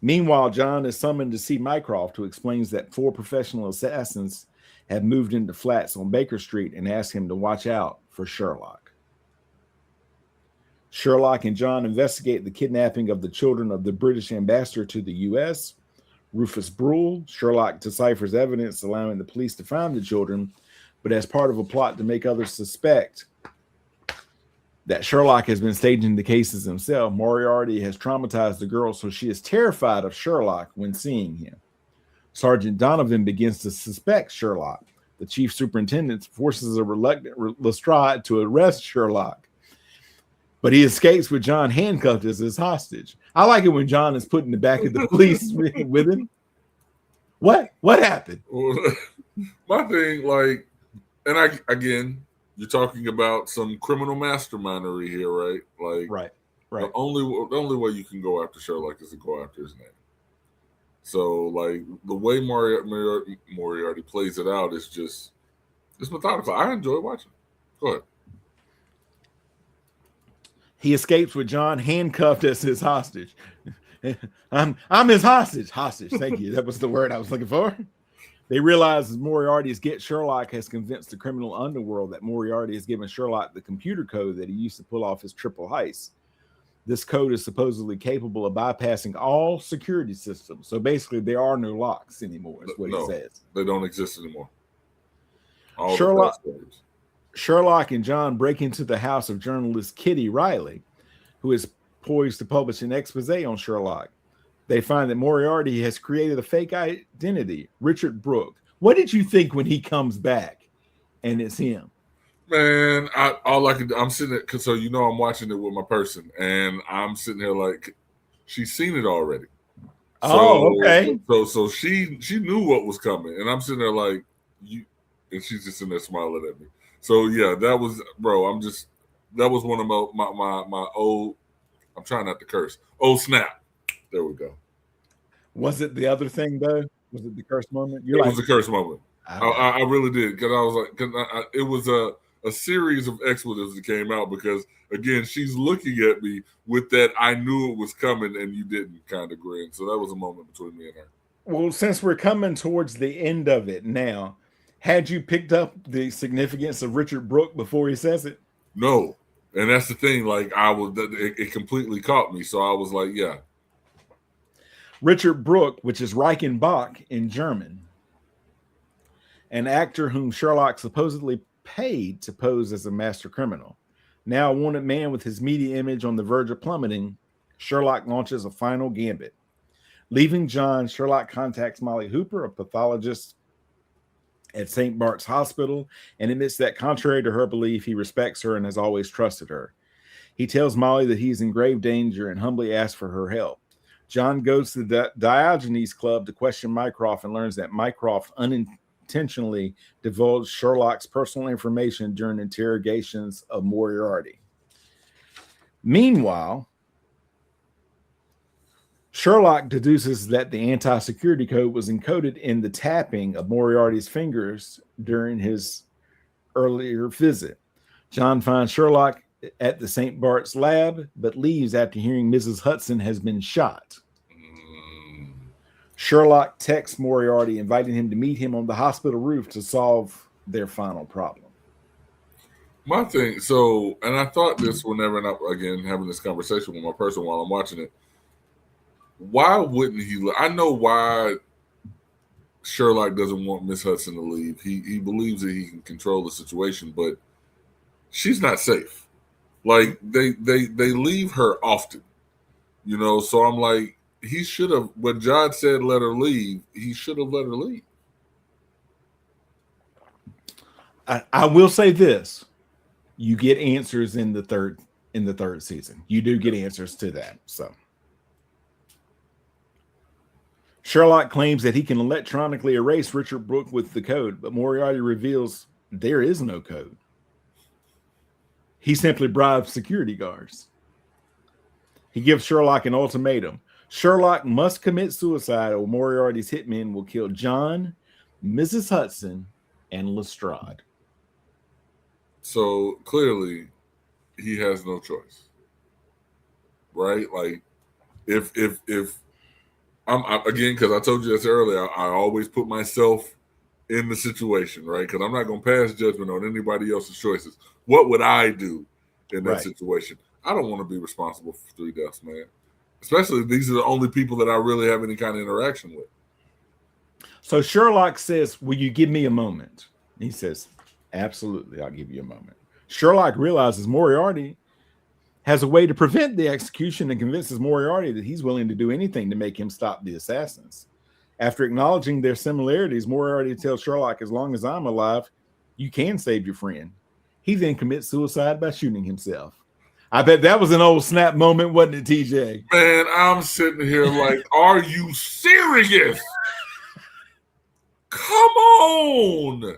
Meanwhile, John is summoned to see Mycroft, who explains that 4 professional assassins have moved into flats on Baker Street and asks him to watch out for Sherlock. Sherlock and John investigate the kidnapping of the children of the British ambassador to the U.S., Rufus Brule. Sherlock deciphers evidence allowing the police to find the children, but as part of a plot to make others suspect that Sherlock has been staging the cases himself, Moriarty has traumatized the girl, so she is terrified of Sherlock when seeing him. Sergeant Donovan begins to suspect Sherlock. The chief superintendent forces a reluctant Lestrade to arrest Sherlock, but he escapes with John handcuffed as his hostage. I like it when John is put in the back of the police with him. What happened? Well, my thing, like, and again, you're talking about some criminal mastermindery here, right? Like, right. The only way you can go after Sherlock is to go after his name. So like the way Moriarty plays it out is just it's methodical. I enjoy watching. Go ahead. He escapes with John handcuffed as his hostage. I'm his hostage. Hostage. Thank you. That was the word I was looking for. They realize as Moriarty's get, Sherlock has convinced the criminal underworld that Moriarty has given Sherlock the computer code that he used to pull off his triple heist. This code is supposedly capable of bypassing all security systems. So basically, there are no locks anymore, is what he says. They don't exist anymore. All Sherlock and John break into the house of journalist Kitty Riley, who is poised to publish an expose on Sherlock. They find that Moriarty has created a fake identity, Richard Brooke. What did you think when he comes back and it's him? Man, I'm sitting there, so I'm watching it with my person, and I'm sitting here like she's seen it already. Okay. So she knew what was coming, and I'm sitting there like you, and she's just sitting there smiling at me. So yeah, that was that was one of my old. I'm trying not to curse. Oh snap! There we go. Was it the other thing though? Was it the curse moment? It was a curse moment. I really did, because I was like, it was a series of expletives that came out, because again, she's looking at me with that I knew it was coming and you didn't kind of grin. So that was a moment between me and her. Well, since we're coming towards the end of it now, had you picked up the significance of Richard Brooke before he says it? No. And that's the thing, like it completely caught me. So I was like, yeah. Richard Brooke, which is Reichenbach in German, an actor whom Sherlock supposedly paid to pose as a master criminal. Now a wanted man with his media image on the verge of plummeting, Sherlock launches a final gambit. Leaving John, Sherlock contacts Molly Hooper, a pathologist at St. Bart's Hospital, and admits that contrary to her belief, he respects her and has always trusted her. He tells Molly that he's in grave danger and humbly asks for her help. John goes to the Diogenes Club to question Mycroft and learns that Mycroft unintentionally divulged Sherlock's personal information during interrogations of Moriarty. Meanwhile, Sherlock deduces that the anti-security code was encoded in the tapping of Moriarty's fingers during his earlier visit. John finds Sherlock at the St. Bart's lab, but leaves after hearing Mrs. Hudson has been shot. Sherlock texts Moriarty, inviting him to meet him on the hospital roof to solve their final problem. My thing, and I thought this whenever, and again, having this conversation with my person while I'm watching it, why wouldn't he? I know why Sherlock doesn't want Miss Hudson to leave. He believes that he can control the situation, but she's not safe. Like they leave her often, So I'm like, he should have. When John said let her leave, he should have let her leave. I will say this: you get answers in the third season. You do get answers to that. So Sherlock claims that he can electronically erase Richard Brooke with the code, but Moriarty reveals there is no code. He simply bribes security guards. He gives Sherlock an ultimatum. Sherlock must commit suicide or Moriarty's hitmen will kill John, Mrs. Hudson, and Lestrade. So clearly, he has no choice, right? Like, if I'm again, because I told you this earlier, I always put myself in the situation, right? Because I'm not going to pass judgment on anybody else's choices. What would I do in that situation? I don't want to be responsible for 3 deaths, man. Especially if these are the only people that I really have any kind of interaction with. So Sherlock says, will you give me a moment? He says, absolutely, I'll give you a moment. Sherlock realizes Moriarty has a way to prevent the execution and convinces Moriarty that he's willing to do anything to make him stop the assassins. After acknowledging their similarities, Moriarty tells Sherlock, as long as I'm alive, you can save your friend. He then commits suicide by shooting himself. I bet that was an old snap moment, wasn't it, TJ? Man, I'm sitting here like, are you serious? Come on.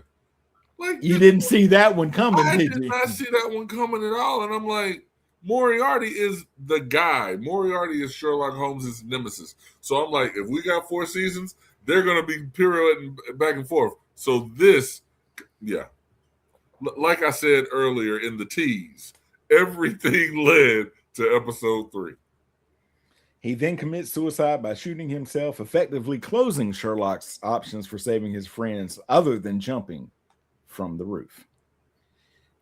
Like, you didn't see that one coming, did you? I did not see that one coming at all. And I'm like, Moriarty is the guy. Moriarty is Sherlock Holmes' nemesis. So I'm like, if we got 4 seasons, they're going to be pirouetting back and forth. So this, yeah. Like I said earlier in the tease, everything led to episode 3. He then commits suicide by shooting himself, effectively closing Sherlock's options for saving his friends other than jumping from the roof.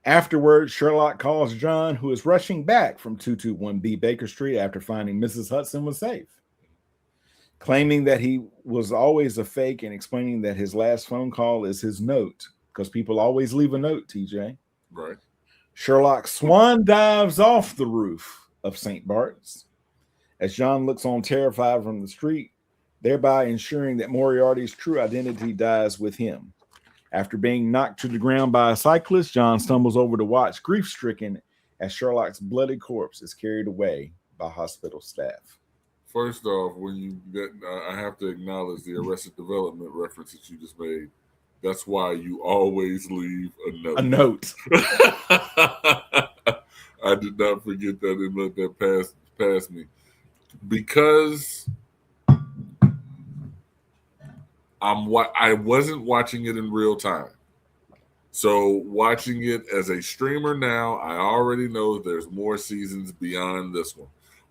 Afterwards, Sherlock calls John, who is rushing back from 221B Baker Street after finding Mrs. Hudson was safe, claiming that he was always a fake and explaining that his last phone call is his note, because people always leave a note, TJ. Right. Sherlock swan dives off the roof of St. Bart's as John looks on terrified from the street, thereby ensuring that Moriarty's true identity dies with him. After being knocked to the ground by a cyclist, John stumbles over to watch, grief-stricken, as Sherlock's bloody corpse is carried away by hospital staff. First off, I have to acknowledge the Arrested Development reference that you just made. That's why you always leave a note. A note. I did not forget that and let that pass me. Because I wasn't watching it in real time. So watching it as a streamer now, I already know there's more seasons beyond this one.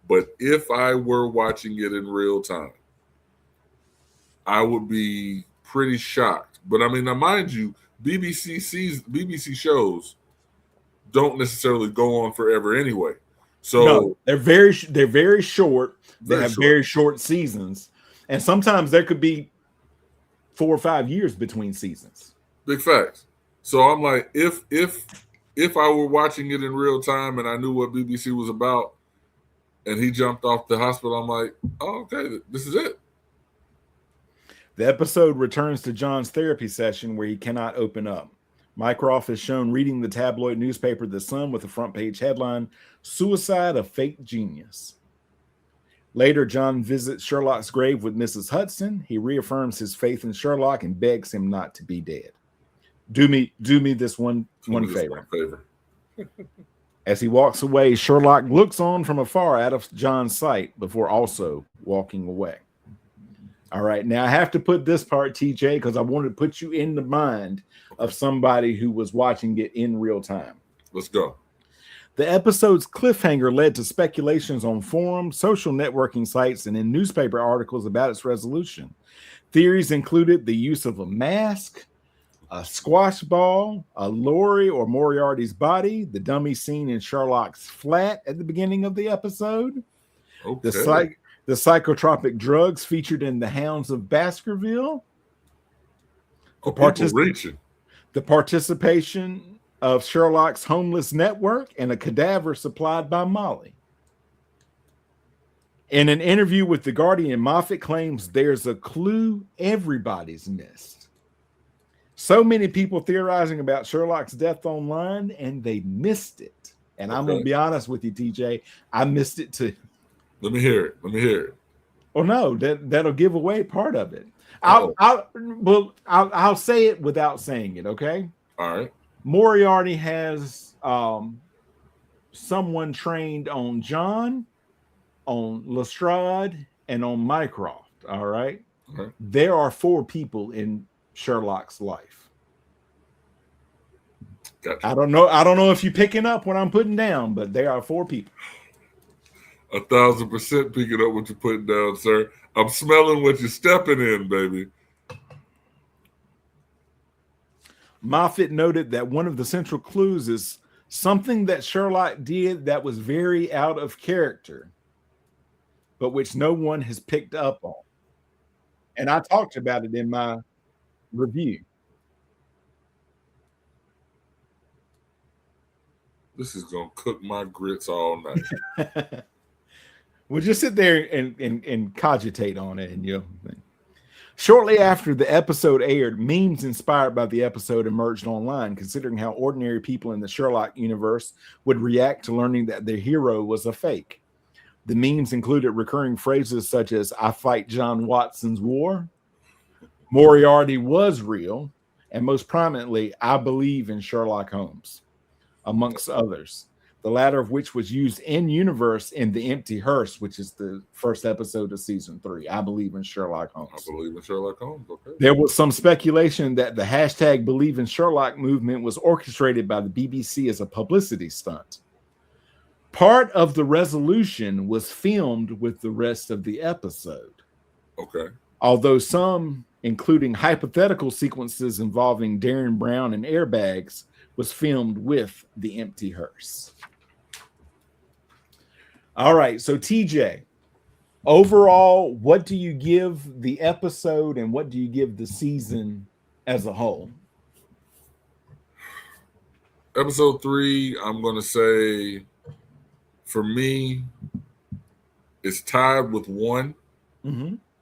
But if I were watching it in real time, I would be pretty shocked. But I mean, now mind you, BBC shows don't necessarily go on forever anyway. So no, they're very short. They have short. very short seasons, and sometimes there could be 4 or 5 years between seasons. Big facts. So I'm like, if I were watching it in real time and I knew what BBC was about, and he jumped off the hospital, I'm like, oh, okay, this is it. The episode returns to John's therapy session where he cannot open up. Mycroft is shown reading the tabloid newspaper The Sun with a front page headline, "Suicide of Fake Genius." Later, John visits Sherlock's grave with Mrs. Hudson. He reaffirms his faith in Sherlock and begs him not to be dead. Do me this one favor. As he walks away, Sherlock looks on from afar out of John's sight before also walking away. All right, now I have to put this part, TJ, because I want to put you in the mind of somebody who was watching it in real time. Let's go. The episode's cliffhanger led to speculations on forums, social networking sites, and in newspaper articles about its resolution. Theories included the use of a mask, a squash ball, a Laurie or Moriarty's body, the dummy scene in Sherlock's flat at the beginning of the episode, okay. The psychotropic drugs featured in The Hounds of Baskerville, the participation of Sherlock's homeless network, and a cadaver supplied by Molly. In an interview with The Guardian, Moffat claims there's a clue everybody's missed. So many people theorizing about Sherlock's death online, and they missed it. And I'm going to be honest with you, TJ, I missed it too. Let me hear it. Oh no, that'll give away part of it. I'll say it without saying it. Okay. All right. Moriarty has someone trained on John, on Lestrade, and on Mycroft. All right. Okay. There are 4 people in Sherlock's life. Gotcha. I don't know if you're picking up what I'm putting down, but there are 4 people. 1,000% picking up what you're putting down, sir. I'm smelling what you're stepping in, baby. Moffat noted that one of the central clues is something that Sherlock did that was very out of character, but which no one has picked up on. And I talked about it in my review. This is going to cook my grits all night. We'll just sit there and cogitate on it. And shortly after the episode aired, memes inspired by the episode emerged online, considering how ordinary people in the Sherlock universe would react to learning that their hero was a fake. The memes included recurring phrases such as, "I fight John Watson's war," "Moriarty was real," and most prominently, "I believe in Sherlock Holmes," amongst others. the latter of which was used in universe in The Empty Hearse, which is the first episode of season 3. I believe in Sherlock I Holmes. believe in Sherlock Holmes. Okay. There was some speculation that the hashtag Believe in Sherlock movement was orchestrated by the BBC as a publicity stunt. Part of the resolution was filmed with the rest of the episode. Okay. Although some, including hypothetical sequences involving Darren Brown and airbags, was filmed with The Empty Hearse. All right, so TJ, overall, what do you give the episode and what do you give the season as a whole? Episode 3, I'm going to say, for me, it's tied with 1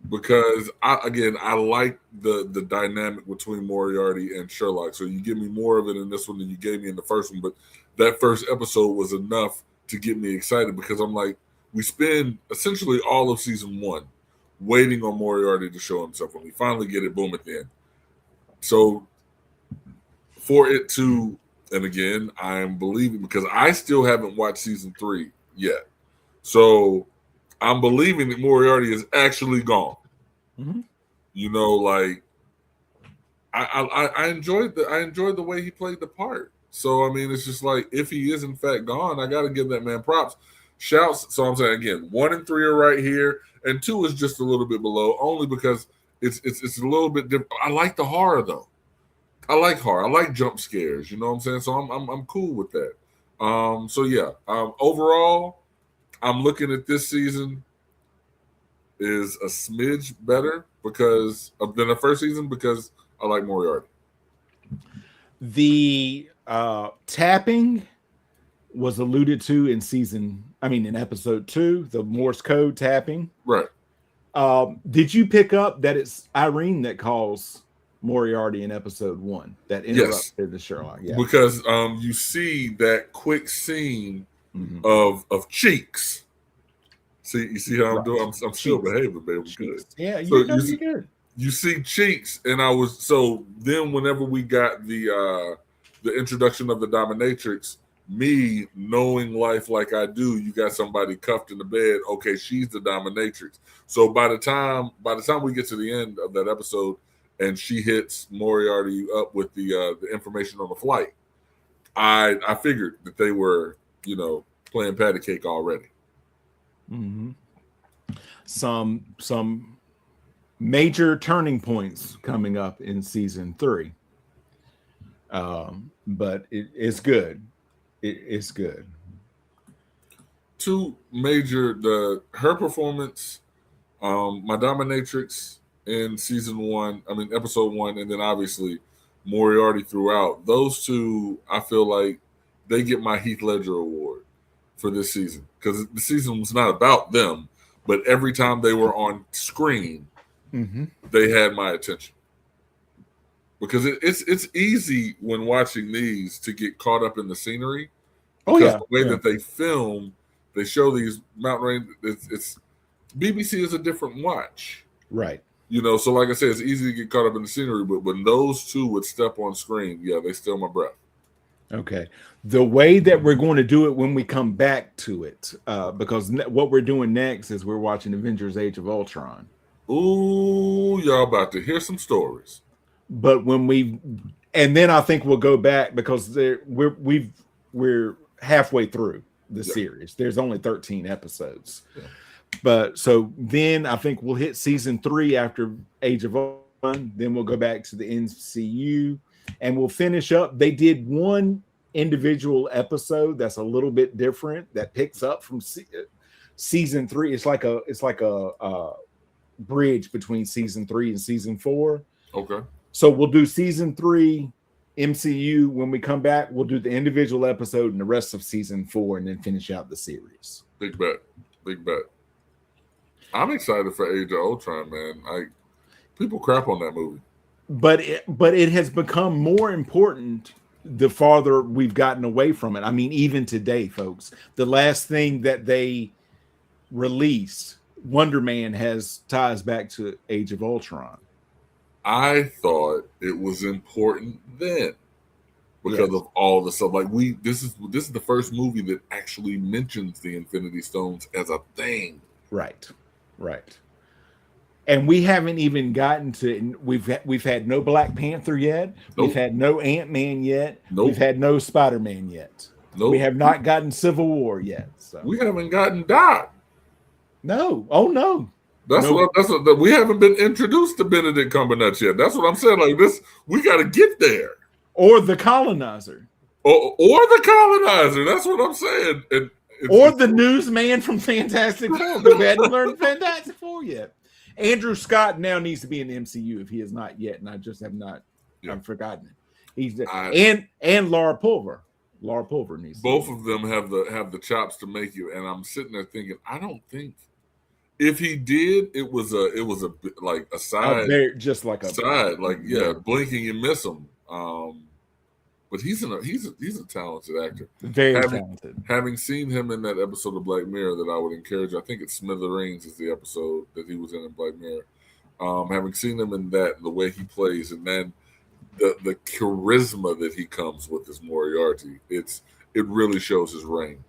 because I like the dynamic between Moriarty and Sherlock. So you give me more of it in this one than you gave me in the first one. But that first episode was enough to get me excited because I'm like, we spend essentially all of season 1 waiting on Moriarty to show himself. When we finally get it, boom, at the end. So for it to, and again, I'm believing because I still haven't watched season 3 yet. So I'm believing that Moriarty is actually gone. You know, like I enjoyed the way he played the part. So I mean, it's just like if he is in fact gone, I got to give that man props. Shouts. So I'm saying again, 1 and 3 are right here, and 2 is just a little bit below, only because it's a little bit different. I like the horror though. I like horror. I like jump scares. You know what I'm saying? So I'm cool with that. So yeah. Overall, I'm looking at this season is a smidge better than the first season because I like Moriarty. The tapping was alluded to in episode 2, the Morse code tapping. Right. Did you pick up that it's Irene that calls Moriarty in episode 1 that interrupted the Sherlock? Yeah. Because you see that quick scene of cheeks. You see how I'm doing? I'm still behaving, baby. Good. Yeah, you're good. You see cheeks, and then whenever we got the introduction of the dominatrix, me knowing life like I do, you got somebody cuffed in the bed. Okay, she's the dominatrix. So by the time we get to the end of that episode, and she hits Moriarty up with the information on the flight, I figured that they were playing patty cake already. Some major turning points coming up in season 3, but it's good. It's good. 2 major her performance, my dominatrix in season 1. I mean episode 1, and then obviously Moriarty throughout. Those 2, I feel like they get my Heath Ledger award for this season because the season was not about them. But every time they were on screen, they had my attention. Because it's easy when watching these to get caught up in the scenery. Because the way that they film, they show these mountain range. It's BBC is a different watch, right? So like I said, it's easy to get caught up in the scenery. But when those 2 would step on screen, they steal my breath. Okay. The way that we're going to do it when we come back to it, because what we're doing next is we're watching Avengers Age of Ultron. Ooh, y'all about to hear some stories. But and then I think we'll go back because we're halfway through the series. There's only 13 episodes. Yeah. But so then I think we'll hit season 3 after Age of Ultron. Then we'll go back to the MCU. And we'll finish up. They did one individual episode that's a little bit different that picks up from season 3. It's like a bridge between season 3 and season 4. Okay. So we'll do season 3 MCU. When we come back, we'll do the individual episode and the rest of season 4, and then finish out the series. Big bet. I'm excited for Age of Ultron, man. People crap on that movie. But it has become more important the farther we've gotten away from it. I mean, even today, folks, the last thing that they released, Wonder Man, has ties back to Age of Ultron. I thought it was important then. because of all the stuff. Like this is the first movie that actually mentions the Infinity Stones as a thing. Right. And we haven't even gotten to. We've had no Black Panther yet. Nope. We've had no Ant-Man yet. Nope. We've had no Spider-Man yet. Nope. We have not gotten Civil War yet. So we haven't gotten Doc. No. Oh no. We haven't been introduced to Benedict Cumberbatch yet. That's what I'm saying. Like this, we got to get there. Or the Colonizer. Or the Colonizer. That's what I'm saying. Or the newsman from Fantastic Four. We hadn't learned Fantastic Four yet. Andrew Scott now needs to be in the MCU if he is not yet, and I just have not. Yeah. I've forgotten it. He's and Laura Pulver. Laura Pulver needs. Both of them have the chops to make it, and I'm sitting there thinking, I don't think if he did, it was a like a side, just like a side, like blinking you miss him. But he's a talented actor. Very talented. Having seen him in that episode of Black Mirror that I would encourage, I think it's Smithereens is the episode that he was in Black Mirror. Having seen him in that, the way he plays, and then the charisma that he comes with as Moriarty, it really shows his range.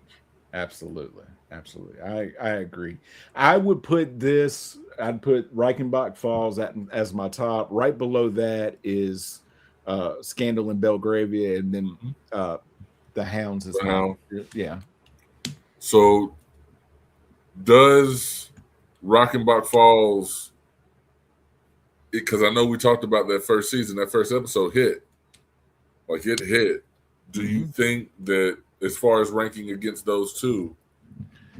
Absolutely. I agree. I'd put Reichenbach Falls as my top. Right below that is Scandal in Belgravia, and then the Hounds is yeah. So does Reichenbach Falls, because I know we talked about that first season, that first episode hit. Like it hit. Do you think that as far as ranking against those two,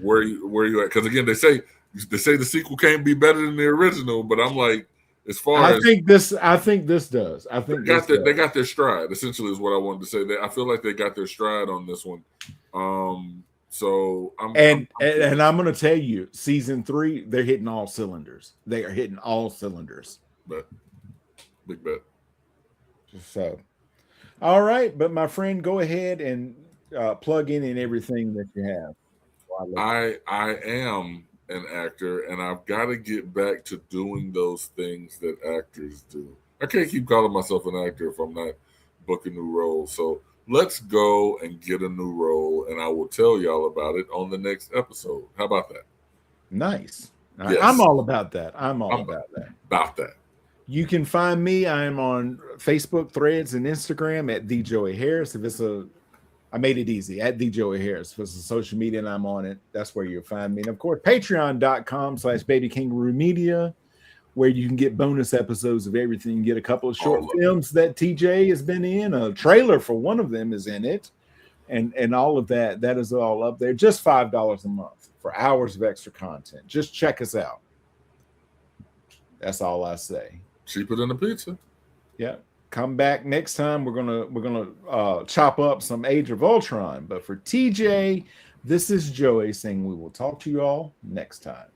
where you at? Because again, they say the sequel can't be better than the original, but I'm like, as far I think this does. I think they got their stride. Essentially, is what I wanted to say. I feel like they got their stride on this one. So I'm going to tell you, season 3, they're hitting all cylinders. They are hitting all cylinders. Big bet. So, all right, but my friend, go ahead and plug in everything that you have. I am an actor, and I've got to get back to doing those things that actors do. I can't keep calling myself an actor if I'm not booking new roles. So let's go and get a new role, and I will tell y'all about it on the next episode. How about that? Nice. Yes. I'm all about that. I'm all about that. About that. You can find me. I am on Facebook, Threads, and Instagram at The Joey Harris. I made it easy at The Joey Harris. If it's a social media and I'm on it, that's where you'll find me. And of course, patreon.com/babykangaroo-media, where you can get bonus episodes of everything. You get a couple of short films that TJ has been in. A trailer for one of them is in it. And all of that. That is all up there. Just $5 a month for hours of extra content. Just check us out. That's all I say. Cheaper than a pizza. Yeah. Come back next time. We're gonna chop up some Age of Ultron. But for TJ, this is Joey saying we will talk to you all next time.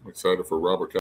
I'm excited for Robert.